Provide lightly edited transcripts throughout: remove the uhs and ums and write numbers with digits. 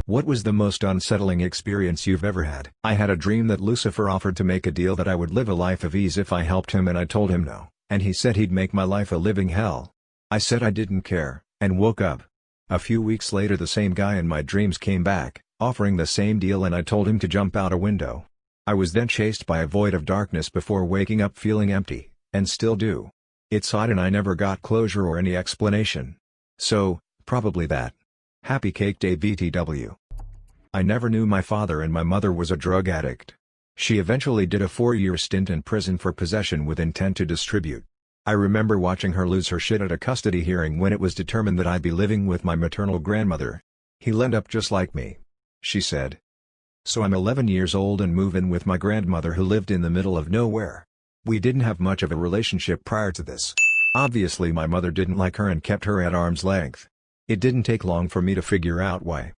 What was the most unsettling experience you've ever had? I had a dream that Lucifer offered to make a deal that I would live a life of ease if I helped him, and I told him no, and he said he'd make my life a living hell. I said I didn't care, and woke up. A few weeks later the same guy in my dreams came back, offering the same deal, and I told him to jump out a window. I was then chased by a void of darkness before waking up feeling empty, and still do. It's odd, and I never got closure or any explanation. So, probably that. Happy Cake Day BTW. I never knew my father, and my mother was a drug addict. She eventually did a 4-year stint in prison for possession with intent to distribute. I remember watching her lose her shit at a custody hearing when it was determined that I'd be living with my maternal grandmother. "He'll end up just like me," she said. So I'm 11 years old and move in with my grandmother, who lived in the middle of nowhere. We didn't have much of a relationship prior to this. Obviously my mother didn't like her and kept her at arm's length. It didn't take long for me to figure out why.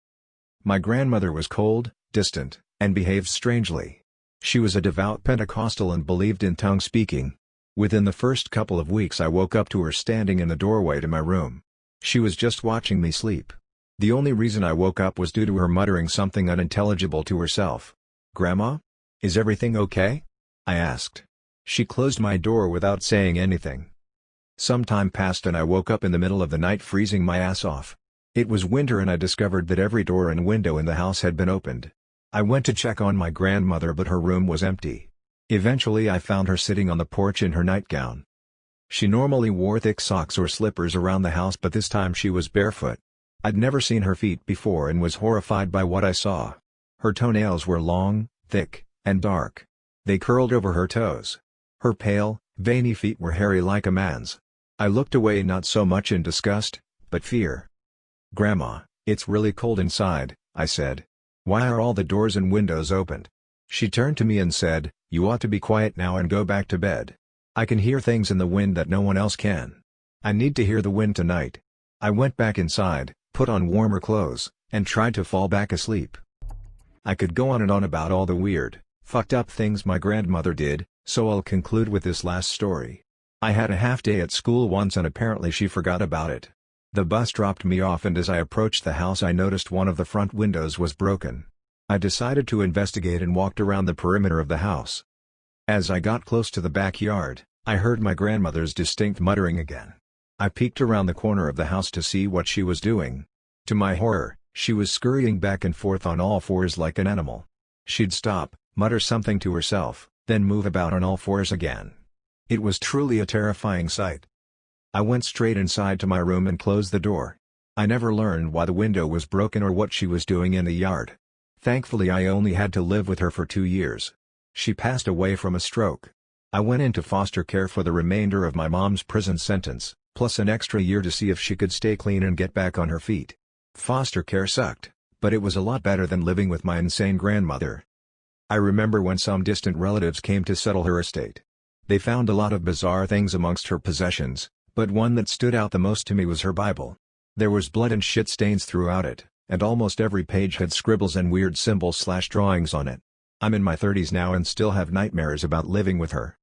My grandmother was cold, distant, and behaved strangely. She was a devout Pentecostal and believed in tongue speaking. Within the first couple of weeks I woke up to her standing in the doorway to my room. She was just watching me sleep. The only reason I woke up was due to her muttering something unintelligible to herself. "Grandma? Is everything okay?" I asked. She closed my door without saying anything. Some time passed and I woke up in the middle of the night freezing my ass off. It was winter and I discovered that every door and window in the house had been opened. I went to check on my grandmother, but her room was empty. Eventually I found her sitting on the porch in her nightgown. She normally wore thick socks or slippers around the house, but this time she was barefoot. I'd never seen her feet before and was horrified by what I saw. Her toenails were long, thick, and dark. They curled over her toes. Her pale, veiny feet were hairy like a man's. I looked away, not so much in disgust, but fear. "Grandma, it's really cold inside," I said. "Why are all the doors and windows opened?" She turned to me and said, "You ought to be quiet now and go back to bed. I can hear things in the wind that no one else can. I need to hear the wind tonight." I went back inside, put on warmer clothes, and tried to fall back asleep. I could go on and on about all the weird, fucked up things my grandmother did, so I'll conclude with this last story. I had a half day at school once and apparently she forgot about it. The bus dropped me off, and as I approached the house I noticed one of the front windows was broken. I decided to investigate and walked around the perimeter of the house. As I got close to the backyard, I heard my grandmother's distinct muttering again. I peeked around the corner of the house to see what she was doing. To my horror, she was scurrying back and forth on all fours like an animal. She'd stop, mutter something to herself, then move about on all fours again. It was truly a terrifying sight. I went straight inside to my room and closed the door. I never learned why the window was broken or what she was doing in the yard. Thankfully I only had to live with her for 2 years. She passed away from a stroke. I went into foster care for the remainder of my mom's prison sentence, plus an extra year to see if she could stay clean and get back on her feet. Foster care sucked, but it was a lot better than living with my insane grandmother. I remember when some distant relatives came to settle her estate. They found a lot of bizarre things amongst her possessions, but one that stood out the most to me was her Bible. There was blood and shit stains throughout it, and almost every page had scribbles and weird symbols/drawings on it. I'm in my 30s now and still have nightmares about living with her.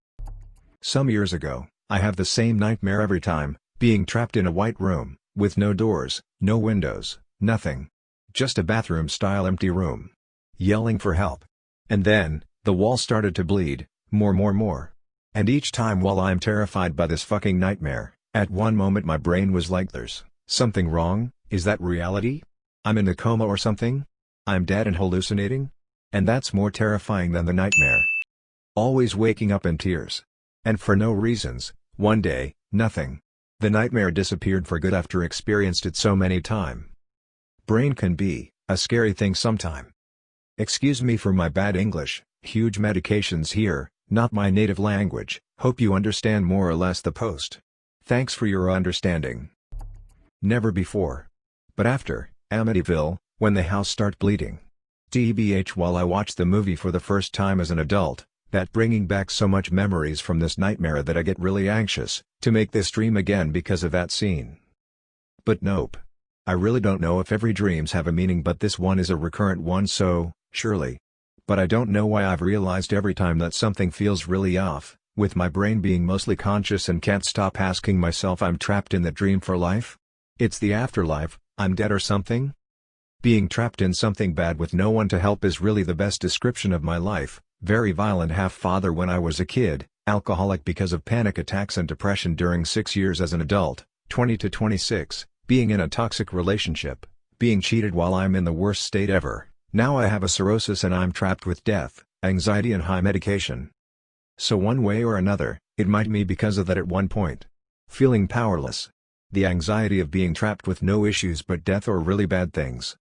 Some years ago, I have the same nightmare every time, being trapped in a white room, with no doors, no windows, nothing. Just a bathroom-style empty room. Yelling for help. And then, the wall started to bleed, more. And each time while I'm terrified by this fucking nightmare, at one moment my brain was like, "There's something wrong, is that reality? I'm in a coma or something? I'm dead and hallucinating?" And that's more terrifying than the nightmare. Always waking up in tears. And for no reasons. One day, nothing. The nightmare disappeared for good after experienced it so many times. Brain can be a scary thing sometime. Excuse me for my bad English, huge medications here, not my native language, hope you understand more or less the post. Thanks for your understanding. Never before. But after, Amityville, when the house start bleeding. TBH, while I watched the movie for the first time as an adult, that bringing back so much memories from this nightmare that I get really anxious to make this dream again because of that scene. But nope. I really don't know if every dreams have a meaning, but this one is a recurrent one, so, surely. But I don't know why I've realized every time that something feels really off, with my brain being mostly conscious and can't stop asking myself I'm trapped in the dream for life? It's the afterlife, I'm dead or something? Being trapped in something bad with no one to help is really the best description of my life. Very violent half-father when I was a kid, alcoholic because of panic attacks and depression during 6 years as an adult, 20 to 26, being in a toxic relationship, being cheated while I'm in the worst state ever. Now I have a cirrhosis and I'm trapped with death, anxiety and high medication. So one way or another, it might be because of that at one point. Feeling powerless. The anxiety of being trapped with no issues but death or really bad things.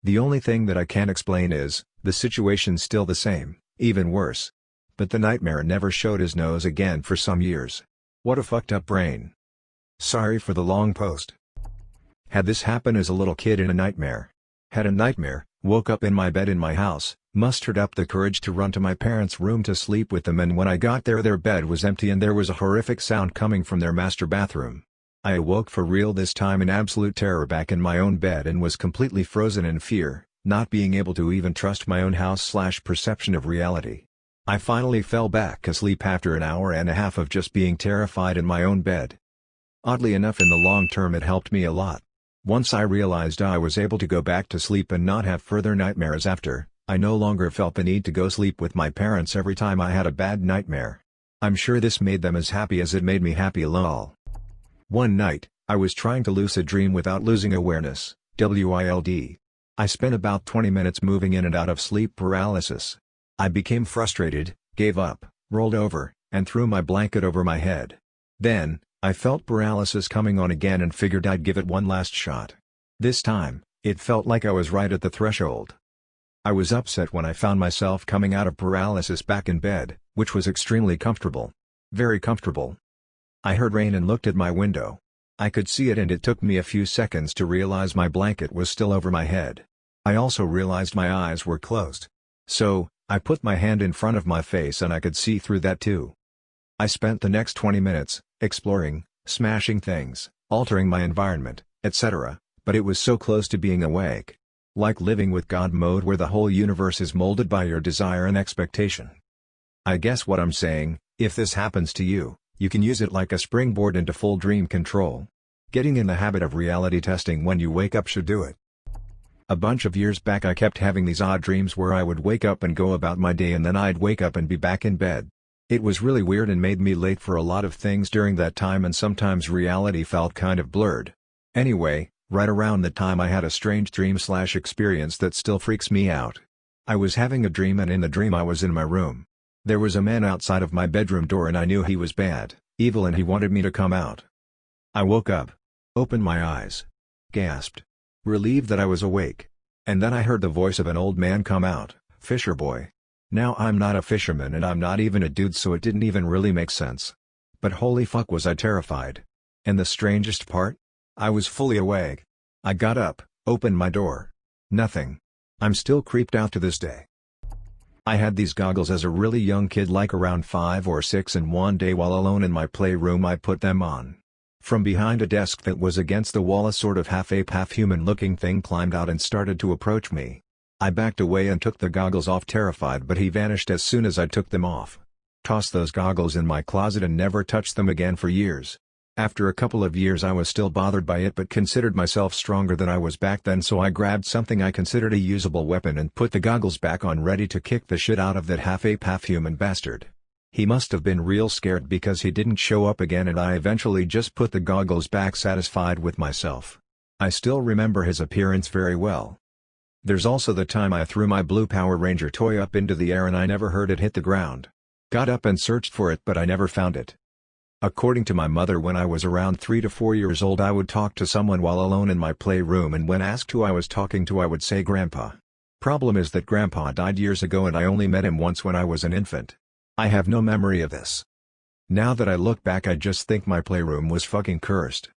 The only thing that I can't explain is, the situation's still the same, even worse. But the nightmare never showed his nose again for some years. What a fucked up brain. Sorry for the long post. Had this happen as a little kid in a nightmare. Had a nightmare, woke up in my bed in my house, mustered up the courage to run to my parents' room to sleep with them, and when I got there their bed was empty and there was a horrific sound coming from their master bathroom. I awoke for real this time in absolute terror back in my own bed and was completely frozen in fear, not being able to even trust my own house/perception of reality. I finally fell back asleep after an hour and a half of just being terrified in my own bed. Oddly enough, in the long term it helped me a lot. Once I realized I was able to go back to sleep and not have further nightmares after, I no longer felt the need to go sleep with my parents every time I had a bad nightmare. I'm sure this made them as happy as it made me happy. Lol. One night, I was trying to lucid dream without losing awareness, WILD. I spent about 20 minutes moving in and out of sleep paralysis. I became frustrated, gave up, rolled over, and threw my blanket over my head. Then, I felt paralysis coming on again and figured I'd give it one last shot. This time, it felt like I was right at the threshold. I was upset when I found myself coming out of paralysis back in bed, which was extremely comfortable. Very comfortable. I heard rain and looked at my window. I could see it and it took me a few seconds to realize my blanket was still over my head. I also realized my eyes were closed. So, I put my hand in front of my face and I could see through that too. I spent the next 20 minutes, exploring, smashing things, altering my environment, etc., but it was so close to being awake. Like living with God mode where the whole universe is molded by your desire and expectation. I guess what I'm saying, if this happens to you, you can use it like a springboard into full dream control. Getting in the habit of reality testing when you wake up should do it. A bunch of years back I kept having these odd dreams where I would wake up and go about my day and then I'd wake up and be back in bed. It was really weird and made me late for a lot of things during that time, and sometimes reality felt kind of blurred. Anyway, right around the time I had a strange dream/experience that still freaks me out. I was having a dream and in the dream I was in my room. There was a man outside of my bedroom door and I knew he was bad, evil, and he wanted me to come out. I woke up. Opened my eyes. Gasped. Relieved that I was awake. And then I heard the voice of an old man come out, "Fisher boy." Now I'm not a fisherman and I'm not even a dude, so it didn't even really make sense. But holy fuck was I terrified. And the strangest part? I was fully awake. I got up, opened my door. Nothing. I'm still creeped out to this day. I had these goggles as a really young kid, like around 5 or 6, and one day while alone in my playroom I put them on. From behind a desk that was against the wall a sort of half-ape half-human looking thing climbed out and started to approach me. I backed away and took the goggles off, terrified, but he vanished as soon as I took them off. Tossed those goggles in my closet and never touched them again for years. After a couple of years I was still bothered by it but considered myself stronger than I was back then, so I grabbed something I considered a usable weapon and put the goggles back on, ready to kick the shit out of that half-ape half-human bastard. He must have been real scared because he didn't show up again, and I eventually just put the goggles back, satisfied with myself. I still remember his appearance very well. There's also the time I threw my blue Power Ranger toy up into the air and I never heard it hit the ground. Got up and searched for it but I never found it. According to my mother, when I was around 3 to 4 years old I would talk to someone while alone in my playroom, and when asked who I was talking to I would say Grandpa. Problem is that Grandpa died years ago and I only met him once when I was an infant. I have no memory of this. Now that I look back I just think my playroom was fucking cursed.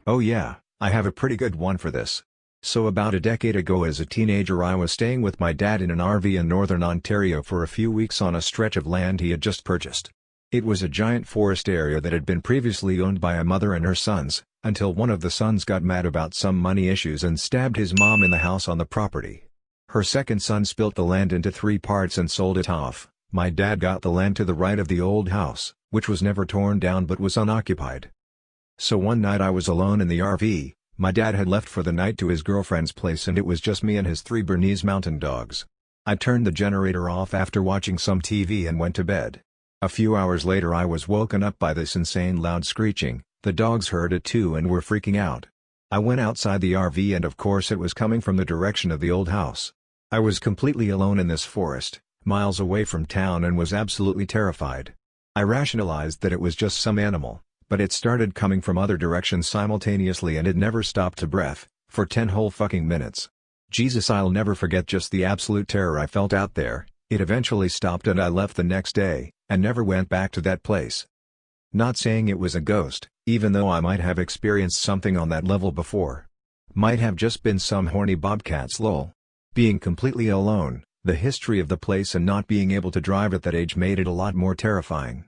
Oh yeah, I have a pretty good one for this. So about a decade ago as a teenager I was staying with my dad in an RV in northern Ontario for a few weeks on a stretch of land he had just purchased. It was a giant forest area that had been previously owned by a mother and her sons, until one of the sons got mad about some money issues and stabbed his mom in the house on the property. Her second son split the land into 3 parts and sold it off. My dad got the land to the right of the old house, which was never torn down but was unoccupied. So one night I was alone in the RV, My dad had left for the night to his girlfriend's place and it was just me and his 3 Bernese mountain dogs. I turned the generator off after watching some TV and went to bed. A few hours later I was woken up by this insane loud screeching. The dogs heard it too and were freaking out. I went outside the RV and of course it was coming from the direction of the old house. I was completely alone in this forest, miles away from town, and was absolutely terrified. I rationalized that it was just some animal, but it started coming from other directions simultaneously and it never stopped to breath, for 10 whole fucking minutes. Jesus, I'll never forget just the absolute terror I felt out there. It eventually stopped and I left the next day, and never went back to that place. Not saying it was a ghost, even though I might have experienced something on that level before. Might have just been some horny bobcats lol. Being completely alone, the history of the place and not being able to drive at that age made it a lot more terrifying.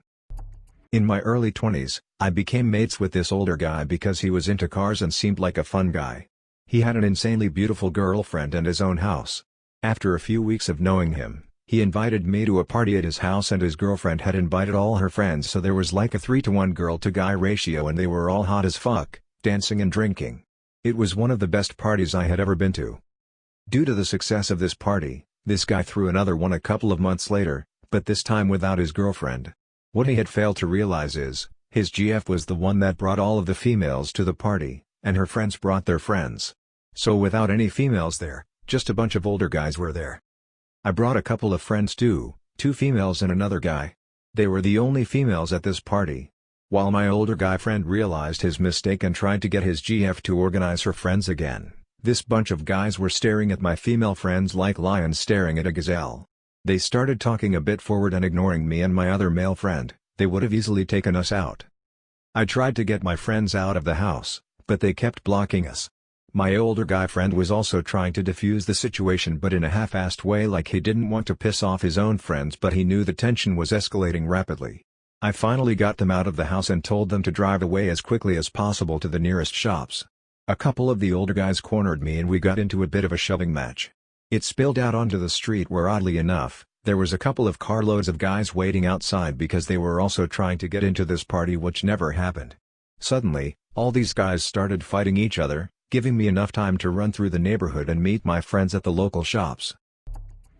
In my early 20s, I became mates with this older guy because he was into cars and seemed like a fun guy. He had an insanely beautiful girlfriend and his own house. After a few weeks of knowing him, he invited me to a party at his house and his girlfriend had invited all her friends, so there was like a 3-to-1 girl-to-guy ratio and they were all hot as fuck, dancing and drinking. It was one of the best parties I had ever been to. Due to the success of this party, this guy threw another one a couple of months later, but this time without his girlfriend. What he had failed to realize is, his GF was the one that brought all of the females to the party, and her friends brought their friends. So without any females there, just a bunch of older guys were there. I brought a couple of friends too, 2 females and another guy. They were the only females at this party. While my older guy friend realized his mistake and tried to get his GF to organize her friends again, this bunch of guys were staring at my female friends like lions staring at a gazelle. They started talking a bit forward and ignoring me and my other male friend. They would have easily taken us out. I tried to get my friends out of the house, but they kept blocking us. My older guy friend was also trying to defuse the situation but in a half-assed way, like he didn't want to piss off his own friends but he knew the tension was escalating rapidly. I finally got them out of the house and told them to drive away as quickly as possible to the nearest shops. A couple of the older guys cornered me and we got into a bit of a shoving match. It spilled out onto the street where oddly enough, there was a couple of carloads of guys waiting outside because they were also trying to get into this party, which never happened. Suddenly, all these guys started fighting each other, giving me enough time to run through the neighborhood and meet my friends at the local shops.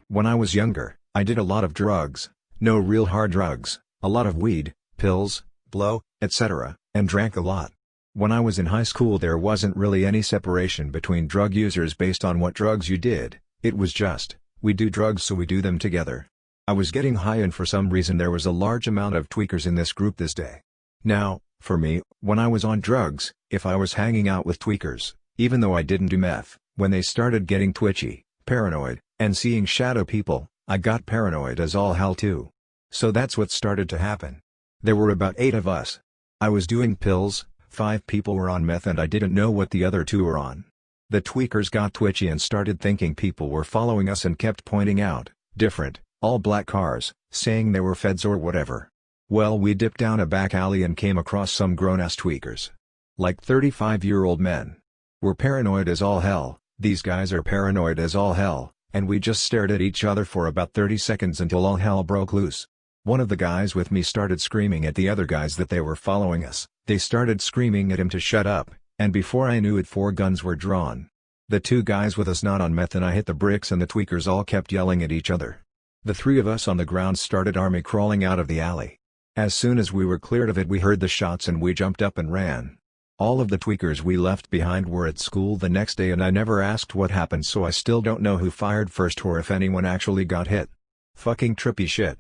When I was younger, I did a lot of drugs, no real hard drugs, a lot of weed, pills, blow, etc., and drank a lot. When I was in high school there wasn't really any separation between drug users based on what drugs you did, it was just, we do drugs so we do them together. I was getting high and for some reason there was a large amount of tweakers in this group this day. Now, for me, when I was on drugs, if I was hanging out with tweakers, even though I didn't do meth, when they started getting twitchy, paranoid, and seeing shadow people, I got paranoid as all hell too. So that's what started to happen. There were about 8 of us. I was doing pills, 5 people were on meth and I didn't know what the other 2 were on. The tweakers got twitchy and started thinking people were following us and kept pointing out, different, all black cars, saying they were feds or whatever. Well, we dipped down a back alley and came across some grown-ass tweakers. Like 35-year-old men. We're paranoid as all hell, these guys are paranoid as all hell, and we just stared at each other for about 30 seconds until all hell broke loose. One of the guys with me started screaming at the other guys that they were following us. They started screaming at him to shut up, and before I knew it 4 guns were drawn. The 2 guys with us not on meth and I hit the bricks and the tweakers all kept yelling at each other. The 3 of us on the ground started army crawling out of the alley. As soon as we were cleared of it we heard the shots and we jumped up and ran. All of the tweakers we left behind were at school the next day and I never asked what happened, so I still don't know who fired first or if anyone actually got hit. Fucking trippy shit.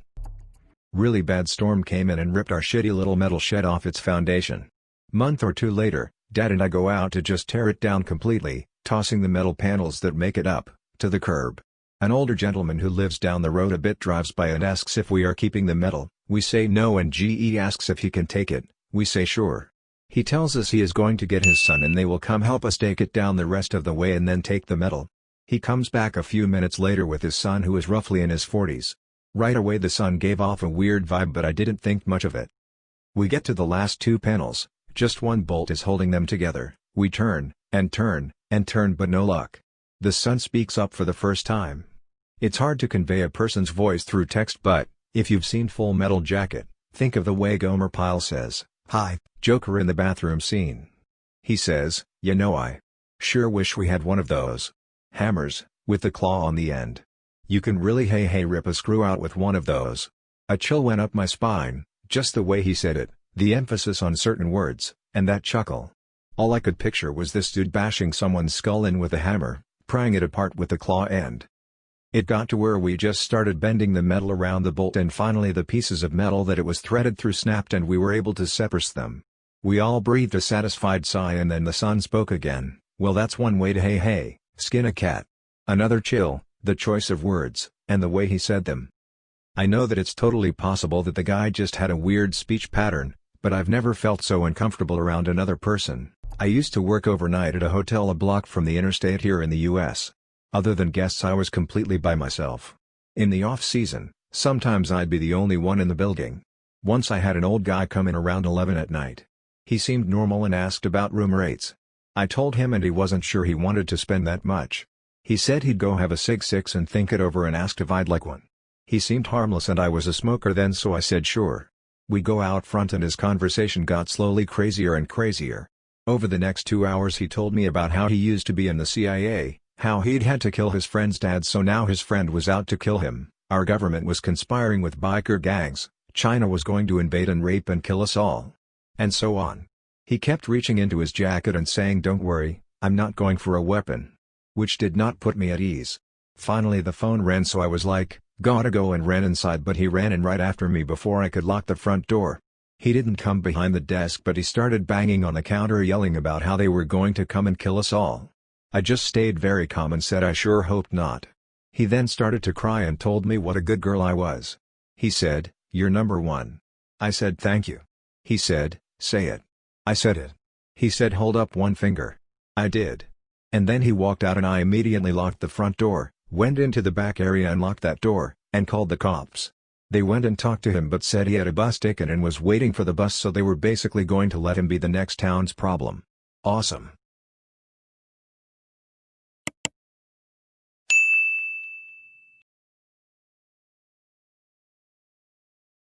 Really bad storm came in and ripped our shitty little metal shed off its foundation. Month or 2 later, Dad and I go out to just tear it down completely, tossing the metal panels that make it up, to the curb. An older gentleman who lives down the road a bit drives by and asks if we are keeping the metal. We say no and GE asks if he can take it, we say sure. He tells us he is going to get his son and they will come help us take it down the rest of the way and then take the metal. He comes back a few minutes later with his son who is roughly in his 40s. Right away the son gave off a weird vibe but I didn't think much of it. We get to the last 2 panels, just one bolt is holding them together, we turn, and turn, and turn but no luck. The son speaks up for the first time. It's hard to convey a person's voice through text but, if you've seen Full Metal Jacket, think of the way Gomer Pyle says, "Hi, Joker" in the bathroom scene. He says, You know I sure wish we had one of those hammers, with the claw on the end. You can really rip a screw out with one of those. A chill went up my spine, just the way he said it, the emphasis on certain words, and that chuckle. All I could picture was this dude bashing someone's skull in with a hammer, prying it apart with the claw end. It got to where we just started bending the metal around the bolt and finally the pieces of metal that it was threaded through snapped and we were able to separate them. We all breathed a satisfied sigh and then the son spoke again. Well, that's one way to skin a cat. Another chill, the choice of words, and the way he said them. I know that it's totally possible that the guy just had a weird speech pattern, but I've never felt so uncomfortable around another person. I used to work overnight at a hotel a block from the interstate here in the US. Other than guests, I was completely by myself. In the off-season, sometimes I'd be the only one in the building. Once I had an old guy come in around 11 at night. He seemed normal and asked about room rates. I told him and he wasn't sure he wanted to spend that much. He said he'd go have a Sig 6 and think it over and asked if I'd like one. He seemed harmless and I was a smoker then, so I said sure. We go out front and his conversation got slowly crazier and crazier. Over the next 2 hours he told me about how he used to be in the CIA, how he'd had to kill his friend's dad so now his friend was out to kill him, our government was conspiring with biker gangs, China was going to invade and rape and kill us all. And so on. He kept reaching into his jacket and saying, "Don't worry, I'm not going for a weapon." Which did not put me at ease. Finally the phone rang, so I was like, gotta go, and ran inside, but he ran in right after me before I could lock the front door. He didn't come behind the desk, but he started banging on the counter yelling about how they were going to come and kill us all. I just stayed very calm and said I sure hoped not. He then started to cry and told me what a good girl I was. He said, "You're number one." I said thank you. He said, "Say it." I said it. He said hold up one finger. I did. And then he walked out and I immediately locked the front door, went into the back area and locked that door, and called the cops. They went and talked to him but said he had a bus ticket and was waiting for the bus, so they were basically going to let him be the next town's problem. Awesome.